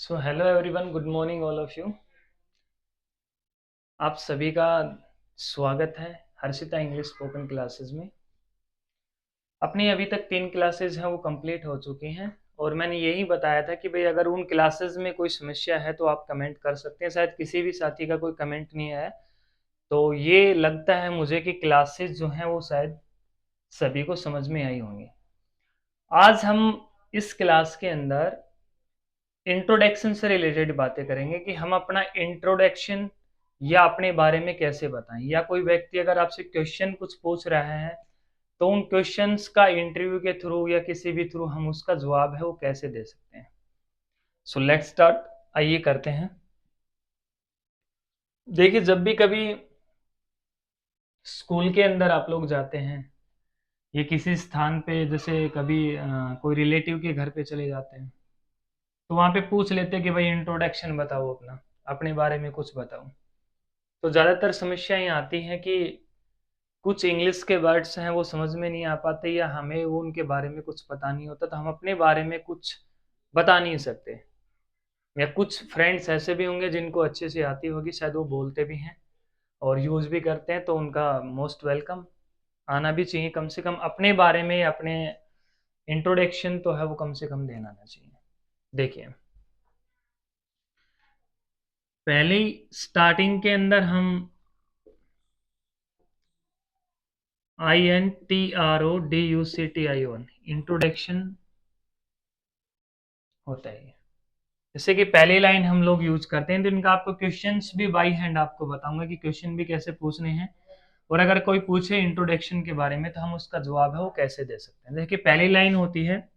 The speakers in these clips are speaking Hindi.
So hello everyone, good morning all of you. आप सभी का स्वागत है हर्षिता इंग्लिश स्पोकन क्लासेस में। अपनी अभी तक 3 क्लासेस हैं वो कंप्लीट हो चुकी हैं और मैंने यही बताया था कि भाई अगर उन क्लासेस में कोई समस्या है तो आप कमेंट कर सकते हैं। शायद किसी भी साथी का कोई कमेंट नहीं आया, तो ये लगता है मुझे कि क्लासेस जो हैं वो शायद सभी को समझ में आई होंगी। आज हम इस क्लास के अंदर इंट्रोडक्शन से रिलेटेड बातें करेंगे कि हम अपना इंट्रोडक्शन या अपने बारे में कैसे बताएं, या कोई व्यक्ति अगर आपसे क्वेश्चन कुछ पूछ रहा है तो उन क्वेश्चंस का इंटरव्यू के थ्रू या किसी भी थ्रू हम उसका जवाब है वो कैसे दे सकते हैं। सो लेट्स स्टार्ट, आइए करते हैं। देखिए, जब भी कभी स्कूल के अंदर आप लोग जाते हैं या किसी स्थान पे, जैसे कभी कोई रिलेटिव के घर पे चले जाते हैं, तो वहाँ पे पूछ लेते हैं कि भाई इंट्रोडक्शन बताओ, अपना अपने बारे में कुछ बताओ। तो ज़्यादातर समस्या ये आती है कि कुछ इंग्लिश के वर्ड्स हैं वो समझ में नहीं आ पाते, या हमें वो उनके बारे में कुछ पता नहीं होता, तो हम अपने बारे में कुछ बता नहीं सकते। या कुछ फ्रेंड्स ऐसे भी होंगे जिनको अच्छे से आती होगी, शायद वो बोलते भी हैं और यूज़ भी करते हैं, तो उनका मोस्ट वेलकम। आना भी चाहिए, कम से कम अपने बारे में अपने इंट्रोडक्शन तो है वो कम से कम देना आना चाहिए। देखिए, पहले ही स्टार्टिंग के अंदर हम INTRODUCTION इंट्रोडक्शन होता है। जैसे कि पहली लाइन हम लोग यूज करते हैं, तो इनका आपको क्वेश्चंस भी बाई हैंड आपको बताऊंगा कि क्वेश्चन भी कैसे पूछने हैं, और अगर कोई पूछे इंट्रोडक्शन के बारे में तो हम उसका जवाब है वो कैसे दे सकते हैं। देखिए, पहली लाइन होती है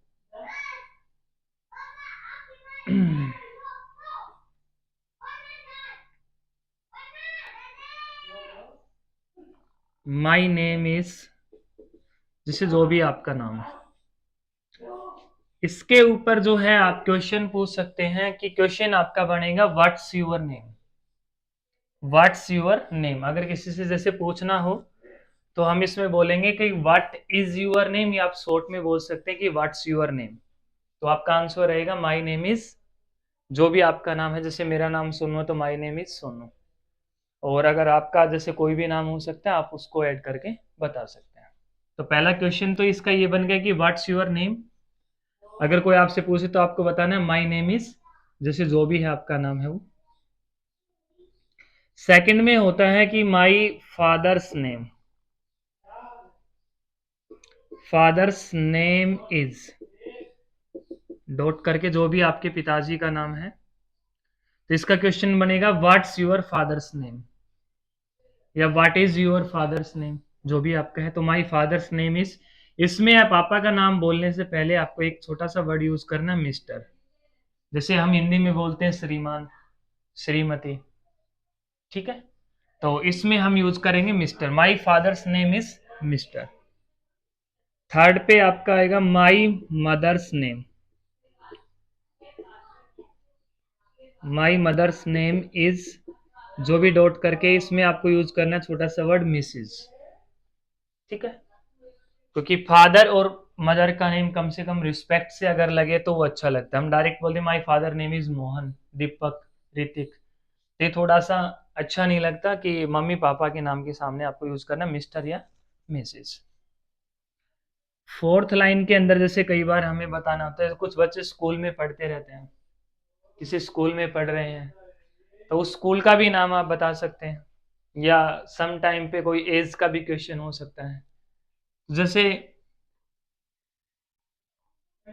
माई नेम इज, जैसे जो भी आपका नाम है, इसके ऊपर जो है आप क्वेश्चन पूछ सकते हैं कि क्वेश्चन आपका बनेगा what's your name. What's your name अगर किसी से जैसे पूछना हो तो हम इसमें बोलेंगे कि व्हाट इज यूर नेम, या आप शॉर्ट में बोल सकते हैं कि व्हाट्स यूर नेम। तो आपका आंसर रहेगा माई नेम इज, जो भी आपका नाम है। जैसे मेरा नाम सोनू है तो माई नेम इज सोनू। और अगर आपका जैसे कोई भी नाम हो सकता है, आप उसको ऐड करके बता सकते हैं। तो पहला क्वेश्चन तो इसका ये बन गया कि व्हाट्स यूर नेम। अगर कोई आपसे पूछे तो आपको बताना है माई नेम इज, जैसे जो भी है आपका नाम है वो। सेकंड में होता है कि माई father's name, fathers name is, dot करके जो भी आपके पिताजी का नाम है। तो इसका क्वेश्चन बनेगा व्हाट्स योर फादर्स नेम, या what is your father's name, जो भी आपका है। तो माई फादर्स नेम इज, इसमें आप पापा का नाम बोलने से पहले आपको एक छोटा सा वर्ड यूज करना है, मिस्टर। जैसे हम हिंदी में बोलते हैं श्रीमान, श्रीमती, ठीक है। तो इसमें हम यूज करेंगे mister. My father's name is mister. Third पे आपका आएगा my mother's name, my mother's name is, जो भी डॉट करके इसमें आपको यूज करना है छोटा सा वर्ड मिसिज, ठीक है। क्योंकि फादर और मदर का नेम कम से कम रिस्पेक्ट से अगर लगे तो वो अच्छा लगता है। हम डायरेक्ट बोलते my father name is Mohan, Deepak, Hrithik, ये थोड़ा सा अच्छा नहीं लगता कि मम्मी पापा के नाम के सामने आपको यूज करना मिस्टर या मिसेज। फोर्थ लाइन के अंदर जैसे कई बार हमें बताना होता है, कुछ बच्चे स्कूल में पढ़ते रहते हैं, किसी स्कूल में पढ़ रहे हैं, तो उस स्कूल का भी नाम आप बता सकते हैं, या सम टाइम पे कोई एज का भी क्वेश्चन हो सकता है। जैसे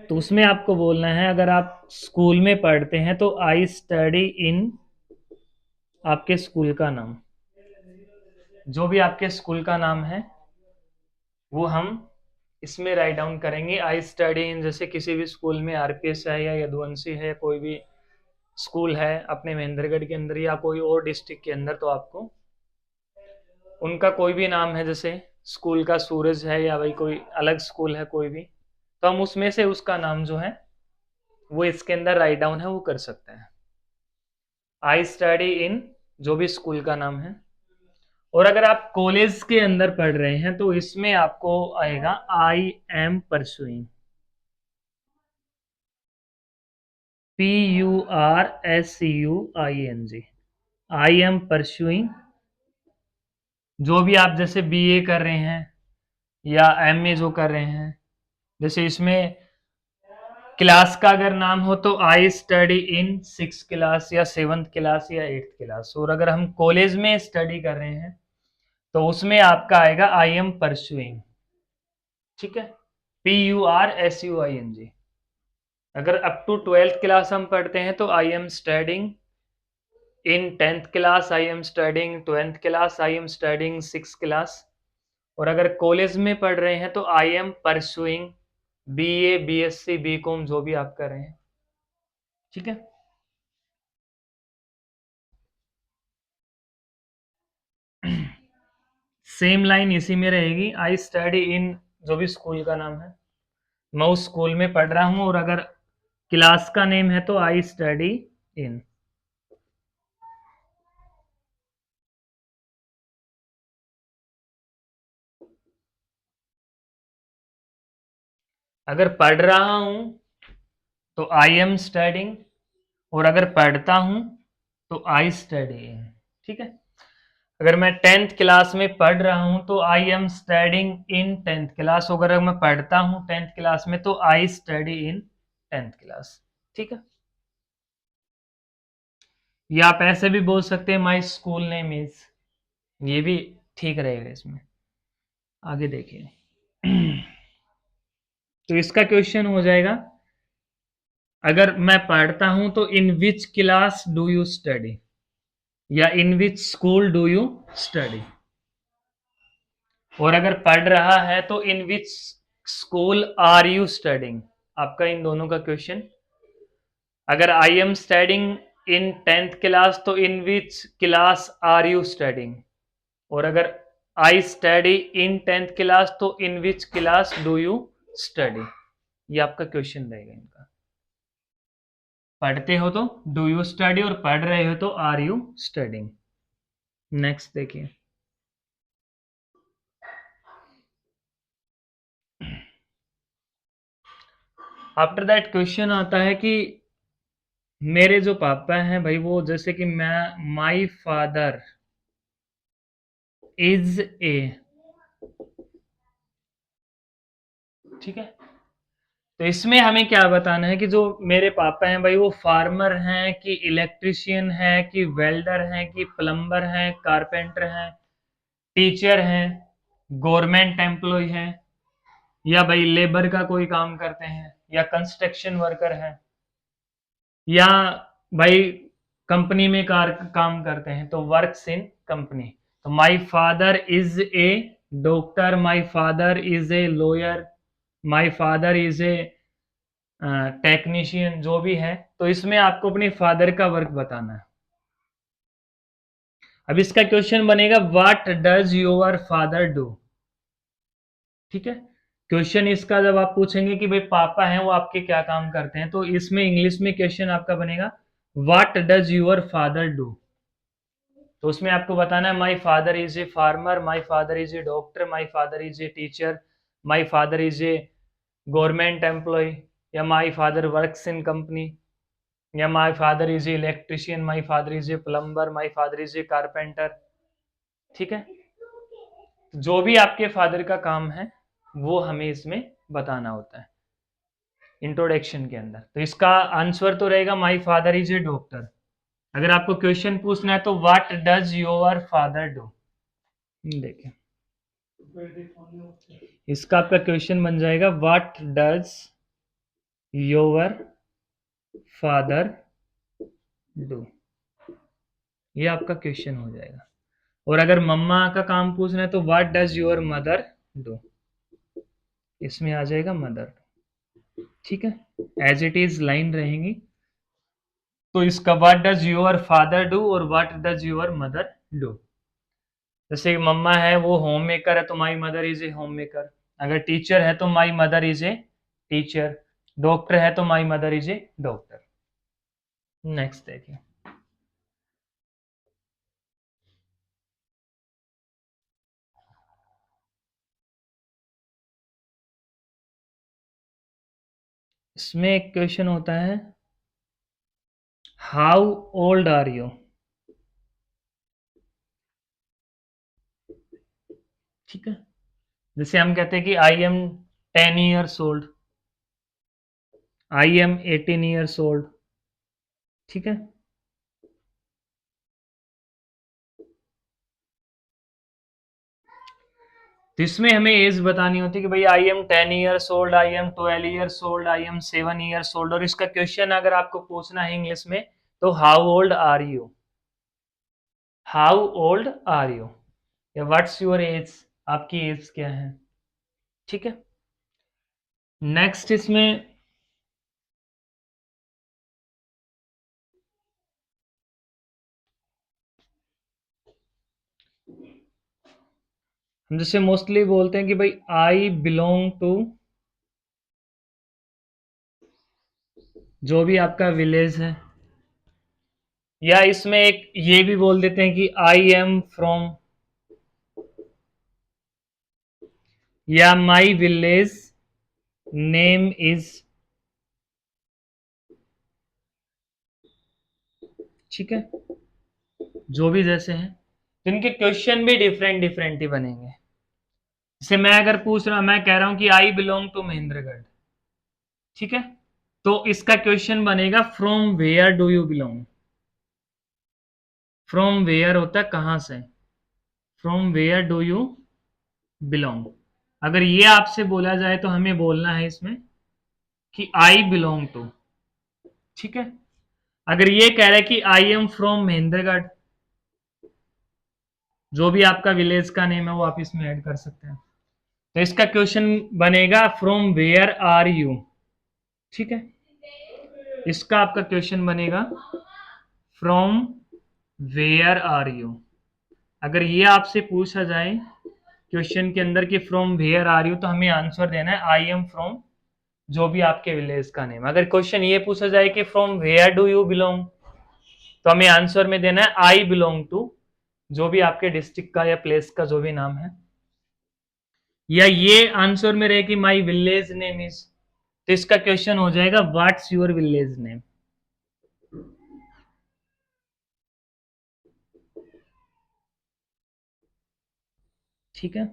तो उसमें आपको बोलना है, अगर आप स्कूल में पढ़ते हैं तो आई स्टडी इन, आपके स्कूल का नाम, जो भी आपके स्कूल का नाम है वो हम इसमें राइट डाउन करेंगे। आई स्टडी इन, जैसे किसी भी स्कूल में आरपीएस है या यदुवंशी है, कोई भी स्कूल है अपने महेंद्रगढ़ के अंदर या कोई और डिस्ट्रिक्ट के अंदर, तो आपको उनका कोई भी नाम है, जैसे स्कूल का सूरज है या भाई कोई अलग स्कूल है कोई भी, तो हम उसमें से उसका नाम जो है वो इसके अंदर राइट डाउन है वो कर सकते हैं। आई स्टडी इन, जो भी स्कूल का नाम है। और अगर आप कॉलेज के अंदर पढ़ रहे हैं तो इसमें आपको आएगा आई am pursuing, PURSUING, I am pursuing. जो भी आप जैसे बीए कर रहे हैं या एमए जो कर रहे हैं, जैसे इसमें क्लास का अगर नाम हो तो आई स्टडी इन 6th क्लास या 7th क्लास या 8th क्लास, और अगर हम कॉलेज में स्टडी कर रहे हैं तो उसमें आपका आएगा आई एम परस्यूइंग। ठीक है, PURSUING। अगर अप टू 12th क्लास हम पढ़ते हैं तो I am studying in 10th class, I am studying 12th class, I am studying 6th class. और अगर कॉलेज में पढ़ रहे हैं तो I am pursuing BA, BSc, BCom जो भी आप कर रहे हैं। ठीक है, सेम लाइन इसी में रहेगी। आई स्टडी इन जो भी स्कूल का नाम है, मैं उस स्कूल में पढ़ रहा हूं, और अगर क्लास का नेम है तो आई स्टडी इन। अगर पढ़ रहा हूं तो आई एम स्टडिंग, और अगर पढ़ता हूं तो आई स्टडी इन। ठीक है, अगर मैं 10th क्लास में पढ़ रहा हूं तो I am studying in 10th class, अगर मैं पढ़ता हूं 10th क्लास में तो आई स्टडी इन 10th क्लास। ठीक है, या आप ऐसे भी बोल सकते हैं माई स्कूल नेम इज, ये भी ठीक रहेगा इसमें। आगे देखिए। तो इसका क्वेश्चन हो जाएगा, अगर मैं पढ़ता हूं तो in which class do you study, या in which school do you study. और अगर पढ़ रहा है तो in which school are you studying. आपका इन दोनों का क्वेश्चन। अगर I am studying in 10th class तो in which class are you studying. और अगर I study in 10th class तो in which class do you study. ये आपका क्वेश्चन रहेगा इनका। पढ़ते हो तो डू यू स्टडी, और पढ़ रहे हो तो आर यू स्टडिंग। नेक्स्ट देखिए। आफ्टर दैट क्वेश्चन आता है कि मेरे जो पापा हैं भाई, वो जैसे कि मैं माई फादर इज ए। ठीक है, तो इसमें हमें क्या बताना है कि जो मेरे पापा हैं भाई वो फार्मर हैं कि इलेक्ट्रिशियन है कि वेल्डर हैं कि प्लम्बर हैं, कारपेंटर हैं, टीचर हैं, गवर्नमेंट एम्प्लॉय हैं, या भाई लेबर का कोई काम करते हैं, या कंस्ट्रक्शन वर्कर है, या भाई कंपनी में काम करते हैं तो वर्क्स इन कंपनी। तो my father is a doctor, my father is a lawyer, my father is a technician, जो भी है। तो इसमें आपको अपने फादर का वर्क बताना है। अब इसका क्वेश्चन बनेगा what does your father do. ठीक है, क्वेश्चन इसका जब आप पूछेंगे कि भाई पापा हैं वो आपके क्या काम करते हैं, तो इसमें इंग्लिश में क्वेश्चन आपका बनेगा what does your father do. तो उसमें आपको बताना है my father is a farmer, my father is a doctor, my father is a teacher, my father is a government employ, या my father works in company, या my father is a electrician, my father is a plumber, my father is a carpenter. ठीक है, जो भी आपके फादर का काम है वो हमें इसमें बताना होता है इंट्रोडक्शन के अंदर। तो इसका आंसर तो रहेगा माई फादर इज ए डॉक्टर। अगर आपको क्वेश्चन पूछना है तो what does your father do. देखिए, इसका आपका क्वेश्चन बन जाएगा what does your father do. ये आपका क्वेश्चन हो जाएगा। और अगर मम्मा का काम पूछना है तो what does your mother do. इसमें आ जाएगा मदर। ठीक है, एज इट इज लाइन रहेंगी। तो इसका what does your father do और what does your mother do. जैसे मम्मा है वो होम मेकर है तो my mother is a home maker. अगर टीचर है तो my mother is a teacher. Doctor है तो my mother is a doctor. Next देखिए। इसमें एक क्वेश्चन होता है हाउ ओल्ड आर यू? ठीक है, जैसे हम कहते हैं कि I am 10 years old, I am 18 years old. ठीक है, तो इसमें हमें एज बतानी होती है कि भाई I am 10 years old, I am 12 years old, I am 7 years old. और इसका क्वेश्चन अगर आपको पूछना है इंग्लिश में तो how old are you, how old are you, या व्हाट्स योर एज, आपकी एज क्या है। ठीक है, नेक्स्ट इसमें हम जैसे मोस्टली बोलते हैं कि भाई आई बिलोंग टू, जो भी आपका विलेज है, या इसमें एक ये भी बोल देते हैं कि आई एम फ्रॉम, या माई विलेज नेम इज। ठीक है, जो भी जैसे हैं, तो इनके क्वेश्चन भी डिफरेंट डिफरेंट ही बनेंगे। जैसे मैं अगर पूछ रहा, मैं कह रहा हूं कि आई बिलोंग टू महेंद्रगढ़, ठीक है, तो इसका क्वेश्चन बनेगा from where do you belong. From where होता है कहां से, from where do you belong. अगर ये आपसे बोला जाए तो हमें बोलना है इसमें कि आई बिलोंग टू। ठीक है, अगर ये कह रहा है कि आई एम फ्रॉम महेंद्रगढ़, जो भी आपका विलेज का नेम है वो आप इसमें ऐड कर सकते हैं, तो इसका क्वेश्चन बनेगा फ्रॉम वेयर आर यू। ठीक है, इसका आपका क्वेश्चन बनेगा फ्रॉम वेयर आर यू। अगर ये आपसे पूछा जाए क्वेश्चन के अंदर कि फ्रॉम वेयर आर यू, तो हमें आंसर देना है आई एम फ्रॉम, जो भी आपके विलेज का नेम। अगर क्वेश्चन ये पूछा जाए कि from where do you belong, तो हमें आंसर में देना है आई बिलोंग टू, जो भी आपके डिस्ट्रिक्ट का या प्लेस का जो भी नाम है। या ये आंसर में रहे कि माई विलेज नेम इज, तो इसका क्वेश्चन हो जाएगा व्हाट्स योर विलेज नेम। ठीक है,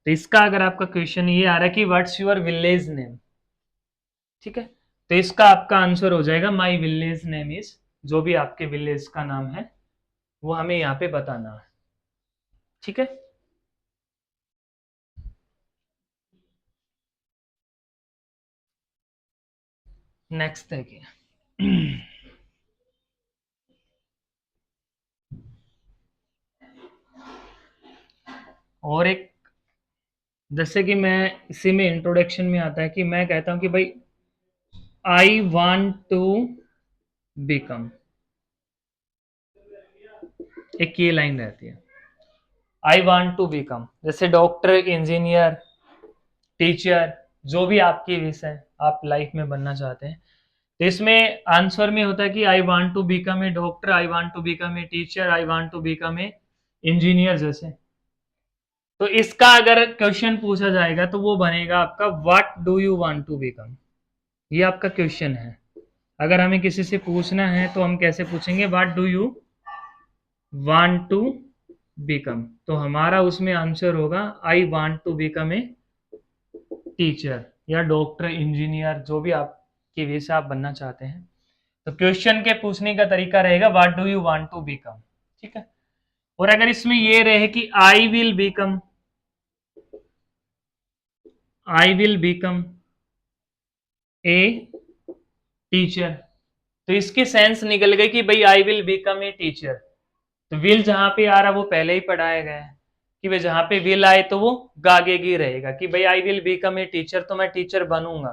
तो इसका अगर आपका क्वेश्चन ये आ रहा है कि व्हाट्स योर विलेज नेम, ठीक है, तो इसका आपका आंसर हो जाएगा माई विलेज नेम इज, जो भी आपके विलेज का नाम है वो हमें यहाँ पे बताना है। ठीक है, नेक्स्ट है क्या? और एक, जैसे कि मैं इसी में इंट्रोडक्शन में आता है कि मैं कहता हूं कि भाई आई वांट टू बिकम, एक ये लाइन रहती है, आई वांट टू बिकम, जैसे डॉक्टर, इंजीनियर, टीचर, जो भी आपकी विश है आप लाइफ में बनना चाहते हैं, तो इसमें आंसर में होता है कि I want to become a doctor, I want to become a teacher, I want to become a engineer जैसे। तो इसका अगर क्वेश्चन पूछा जाएगा तो वो बनेगा आपका what do you want to become, ये आपका क्वेश्चन है। अगर हमें किसी से पूछना है तो हम कैसे पूछेंगे, what do you want to become, तो हमारा उसमें आंसर होगा I want to become a teacher या डॉक्टर, इंजीनियर, जो भी आपकी विश आप बनना चाहते हैं। तो क्वेश्चन के पूछने का तरीका रहेगा what do you want to become. ठीक है, और अगर इसमें ये रहे कि I will become, I will become a teacher, तो इसकी सेंस निकल गई कि भाई I will become a teacher. तो विल जहां पे आ रहा वो पहले ही पढ़ाया गया है कि भाई जहां पे विल आए तो वो गागेगी रहेगा कि भाई I will become a teacher, तो मैं टीचर बनूंगा।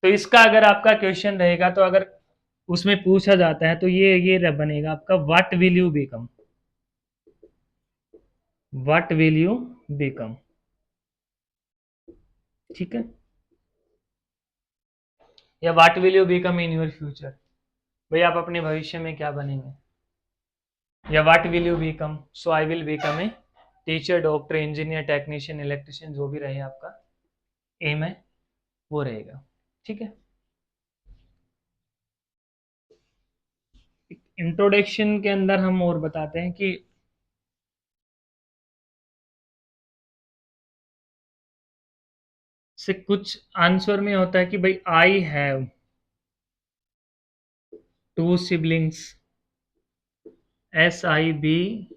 तो इसका अगर आपका क्वेश्चन रहेगा, तो अगर उसमें पूछा जाता है तो ये बनेगा आपका what will you become, what will you become. ठीक है, या what will you become in your future, भाई आप अपने भविष्य में क्या बनेंगे। या what will you become, so I will become a teacher, doctor, engineer, technician, electrician, जो भी रहे आपका एम है वो रहेगा। ठीक है, इंट्रोडक्शन के अंदर हम और बताते हैं कि से कुछ आंसर में होता है कि भाई I have to siblings, SIBLINGS,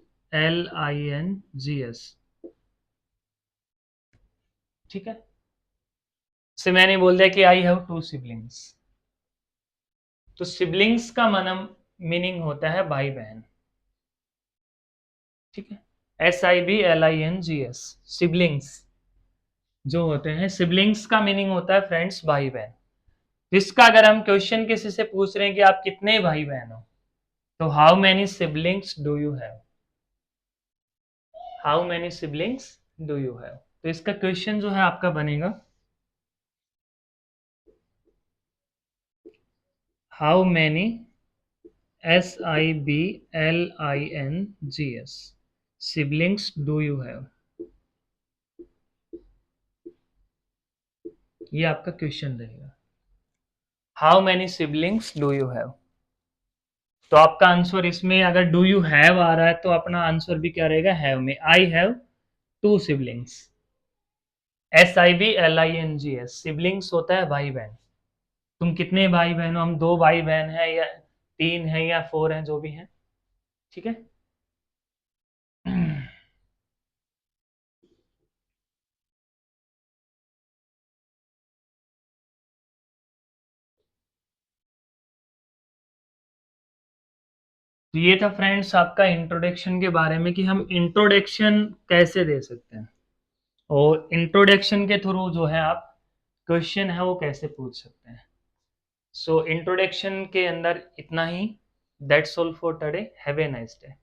ठीक है। से मैंने बोल दिया कि आई हैव टू सिबलिंग्स, तो सिबलिंग्स का मनम मीनिंग होता है भाई बहन, ठीक है। SIBLINGS, सिबलिंग्स जो होते हैं, सिबलिंग्स का मीनिंग होता है फ्रेंड्स भाई बहन। जिसका अगर हम क्वेश्चन किसी से पूछ रहे हैं कि आप कितने भाई बहन हो, तो how many siblings do you have, how many siblings do you have, तो इसका क्वेश्चन जो है आपका बनेगा how many SIBLINGS siblings do you have, ये आपका क्वेश्चन रहेगा, how many siblings do you have. तो आपका आंसर इसमें अगर डू यू हैव आ रहा है तो अपना आंसर भी क्या रहेगा, हैव में। I have to siblings, SIBLINGS, siblings होता है भाई बहन। तुम कितने भाई बहन हो, हम दो भाई बहन हैं या तीन हैं या फोर हैं, जो भी हैं, ठीक है। तो ये था फ्रेंड्स आपका इंट्रोडक्शन के बारे में कि हम इंट्रोडक्शन कैसे दे सकते हैं, और इंट्रोडक्शन के थ्रू जो है आप क्वेश्चन है वो कैसे पूछ सकते हैं। सो इंट्रोडक्शन के अंदर इतना ही। That's all for today, have a nice day.